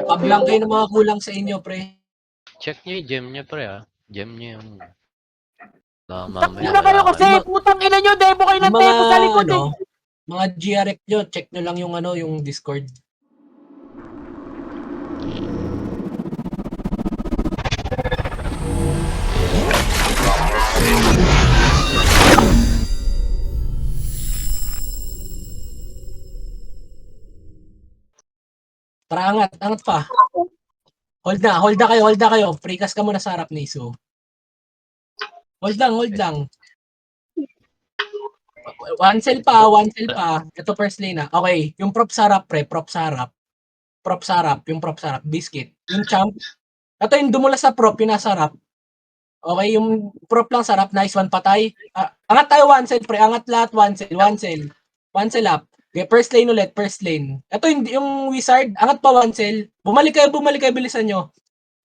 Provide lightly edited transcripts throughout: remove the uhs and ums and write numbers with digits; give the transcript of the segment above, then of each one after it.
Pablang kayo ng mga kulang sa inyo, pre. Check nyo yung gem nyo, pre, ah. Gem nyo yung... Takbo na kayo kasi, putang ina nyo, debo kayo ng debo sa likod eh. Mga GRX nyo, check nyo lang yung yung Discord. Tara, angat pa. Hold na kayo. Freecast ka muna sa harap ni Isu. Hold lang. One cell pa. Ito first lane na. Okay, yung prop sa harap, pre. Prop sa harap. Biscuit. Yung champ. Ito yung dumula sa prop, yung nasa harap. Okay, yung prop lang sa harap. Nice one, patay. Angat tayo one cell, pre. Angat lahat, one cell. One cell up. Okay, first lane ulit, first lane. Ito yung wizard. Angat pa one cell. Bumalik kayo. Bilisan nyo.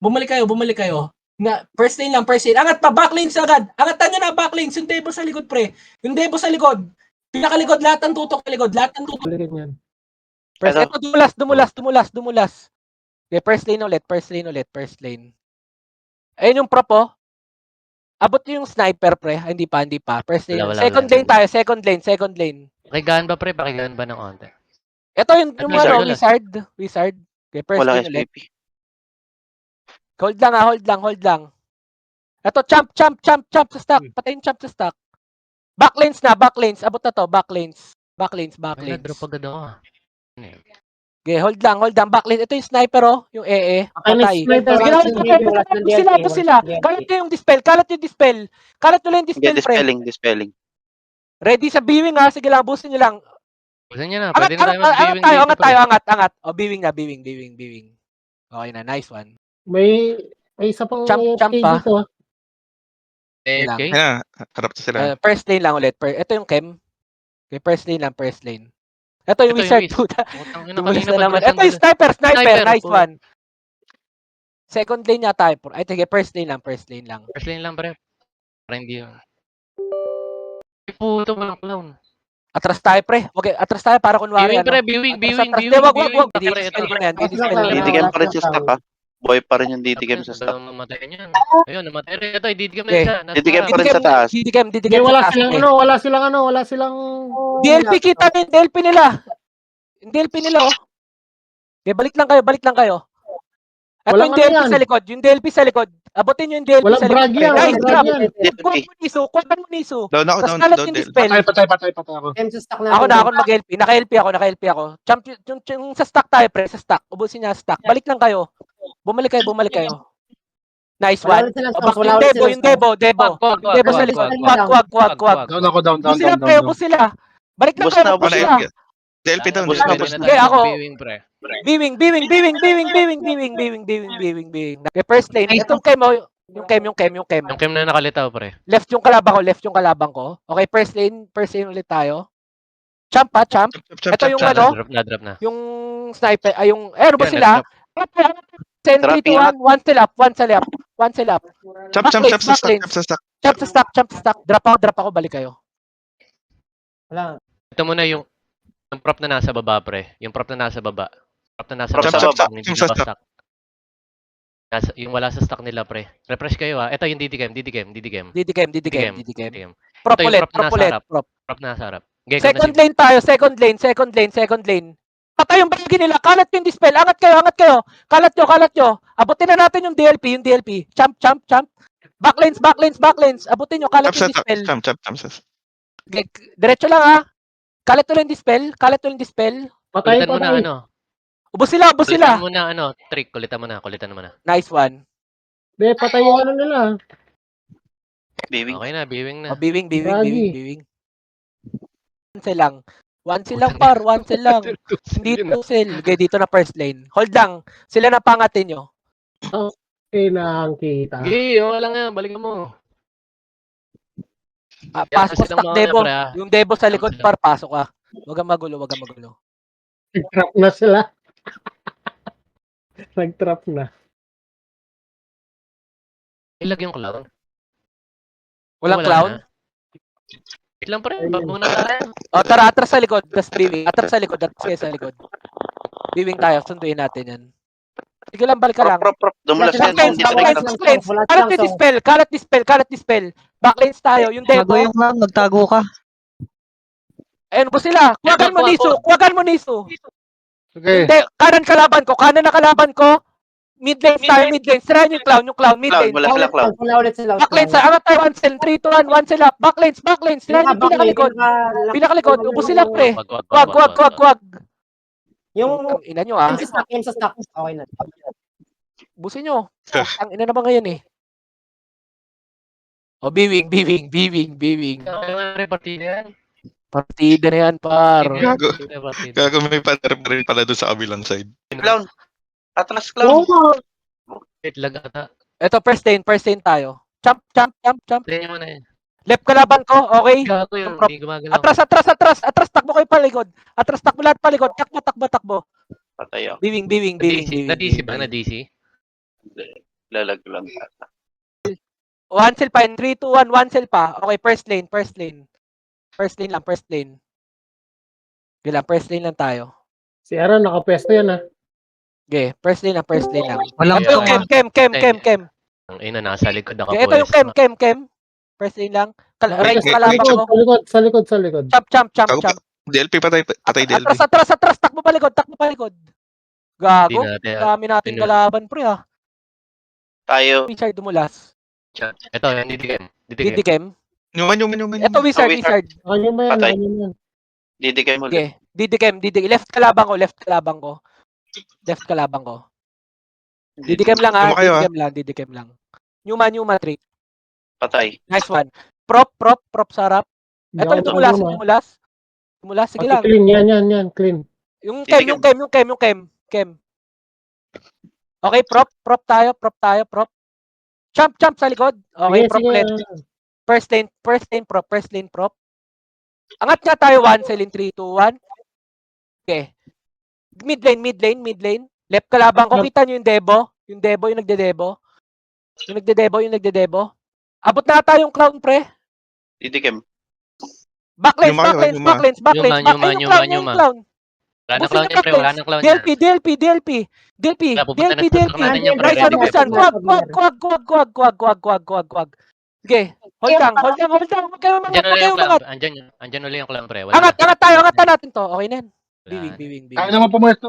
Bumalik kayo. Na, first lane. Angat pa, backlanes agad. Angatan nyo na, backlanes. Yung debo sa likod, pre. Yung debo sa likod. Pinakalikod, lahat ng tutok sa likod. First, ito, dumulas. Okay, first lane ulit. Ayun yung prop, oh. Abot yung sniper, pre. Hindi pa. First lane. Second lane tayo, second lane. Pakigaan ba, pre? Pakigaan ba ng konti? Ito yung wizard. Okay, first lane ulit. Hold lang. Ito, champ sa stack. Patayin champ sa stack. Backlanes. Abot na to, backlanes. May na-drop agad ako, ah. Okay, hold lang. Backlane. Ito yung sniper, oh. Yung EE. Patay. Sige, abos sila. Kalat nyo yung dispel. Kalat nyo lang yung dispel, pre. Dispelling. Ready sa viewing, ha. Sige lang, abusin nyo lang. Busan nyo na. Pwede na tayo mag-viewing dito. Angat tayo. Oh, viewing na. Okay na, nice one. May isa pang champ pa. dito. AFK? Harap na sila. First lane lang ulit. Ito yung chem. Okay, first lane. Ito yung wizard. Dumulas na naman. Ito yung sniper. Nice one. Second lane yata. Ay, sige, first lane lang. First lane lang, pre. Para hindi yun. Puto, walang clown. Atras tayo, pre. Okay, atras tayo para kunwari. Viewing. Wag. DDCam pa rin sa stock, ha? Boy pa rin yung DDCam sa stock. Namatay niyan. Ayun, namatay rin. Ito, DDCam na isa. DDCam pa rin sa taas. DDCam Wala silang DLP kita din, DLP nila. Oh. Okay, balik lang kayo. Ito yung DLP sa likod. Abutin nyo yung DLP sa likod. Nice drop. Kuwan mo niso. Down. patay ako. Ako mag-LP. Naka-LP ako. Champ, yung sa stack tayo, pre. Sa stack. Ubusin niya stack. Balik lang kayo. Bumalik kayo. Nice one. Yung Debo. Debo sa likod. Kuwag. Down. Ubus sila. Balik lang kayo. Ubus sila. DLP down. Okay, ako. Viewing. Okay, first lane. Itong chem, yung chem. Yung chem na nakalitaw, pre. Left yung kalabang ko. Okay, first lane ulit tayo. Champ. Ito yung Na-drop na. yung sniper, yung ano ba sila? 10, 3, 2, 1, one cell up. Champ sa stock. Drop ako, balik kayo. Wala. Ito muna yung prop na nasa baba, pre. Yung prop na nasa baba. Yung wala sa stock nila, pre. Refresh kayo, ha. Ito yung DDCam. Prop ulit. Prop na sa harap. Second lane. Patay yung bagi nila. Kalat yung dispel. Angat kayo. Kalat nyo. Abutin na natin yung DLP. Champ. Backlanes. Abutin nyo. Kalat yung dispel. Diretso lang, ha. Kalat nyo yung dispel. Patay. Kulitan mo na, ano. Ubus sila. Kulitan mo na, ano. Trick. Kulitan mo na. Nice one. Patay yung ano nila. Okay na, viewing na. Viewing. One cell lang, par. Hindi 2 cell. Okay, dito na first lane. Hold lang. Sila na pangatin nyo. Kailangan kita. Wala nga. Balikan mo. Pasok sa Debo. Yung Debo sa likod, par. Pasok ka. Huwag kang magulo. Nag-trap na sila. Nag-trap na. Ilag yung clown. Walang clown? Wait lang, pre. Back muna tayo. Tara, atras sa likod. Tapos viewing. Atras sa likod. Viewing tayo. Sunduin natin yan. Sige lang, balik ka lang. Prop. Dumulas yan. Backlands, Hindi pa backlands, nakita. backlands. Kalat dispel. Backlands tayo, yung Tago Devo. yung clown, nagtago ka. Ayun po sila. Kuwagan mo Niso. Okay. Hindi, kanan na kalaban ko. Mid lane tayo, mid lane. Sirahan yung clown, mid lane. Wala sila clown. Backlands, angat tayo, 1 cell, 3 to 1 cell up. Backlands. Sirahan yung pinakalikod. Ubus sila, pre. Wag. Yung Ang ina nyo, ah. yung sa stock. Okay na. Ubusin nyo. Ang ina naman ngayon, eh. O, biwing. Partida yan. Partida na yan, par. Gago. Partida. Gago may pattern pa rin pala doon sa kabilang side. Clown. Atlas clown. Wait, lag ata. Ito, first lane tayo. Jump. Play mo na yan. Left kalaban ko, okay. Gago yung Prop. hindi gumagalaw. Atras, takbo kayo paligod. Atras, takbo lahat paligod. Takbo. Patay ako. Biwing. Na-DC ba? Na-DC? Lalag lang. 1 cell pa, 3, 2, 1, 1 cell pa. Okay, first lane. First lane lang, first lane lang tayo. Si Aaron, nakapesto yan ah. Okay, first lane lang. Walang Ito yung Kem. Ang ina, nasa likod Okay, ito yung Kem. First lane lang. Right Okay, kalaban ko. Sa likod. Jump. DLP patay DLP. Atras, takbo paligod. Gago. Hindi natin. Dami nating kalaban, pre, ah. Tayo. Wizard dumulas. Ito, yan, Didikem. Didikem. Yuman. Ito, Wizard. Ano mo yan? Patay. Ano mo yan? Didikem ulit. Okay, Didikem. Left kalabang ko. Didikem lang, ah. Tuma kayo, Didikem lang. Newman, trick. Patay. Nice one. Prop sa harap. Ito yung dumulas. Sige lang. Clean, yan. Clean. Yung Didikem. Kem. Okay, prop tayo. Jump sa likod. Okay, prop Sige. left. First lane prop. Angat nga tayo 1 cell in 3, 2, 1. Okay. Mid lane. Left kalabang ko. Kita nyo yung Devo? Yung nagde-Devo. Abot na tayong clown, pre. Didikem. Backlands. Nyuma. Yung clown. Wala na Busin clown na yan, pre. Wala na clown yan. DLP. Pupunta na sa natin yan, pre. Right, ano Ready, ko saan? Kuwag. Sige. Hold lang. Huwag kayo mangat. Andyan ulit yung clown, pre. Angat tayo natin to. Okay na yan. Wala. Biwing. Kaya naman pumesto.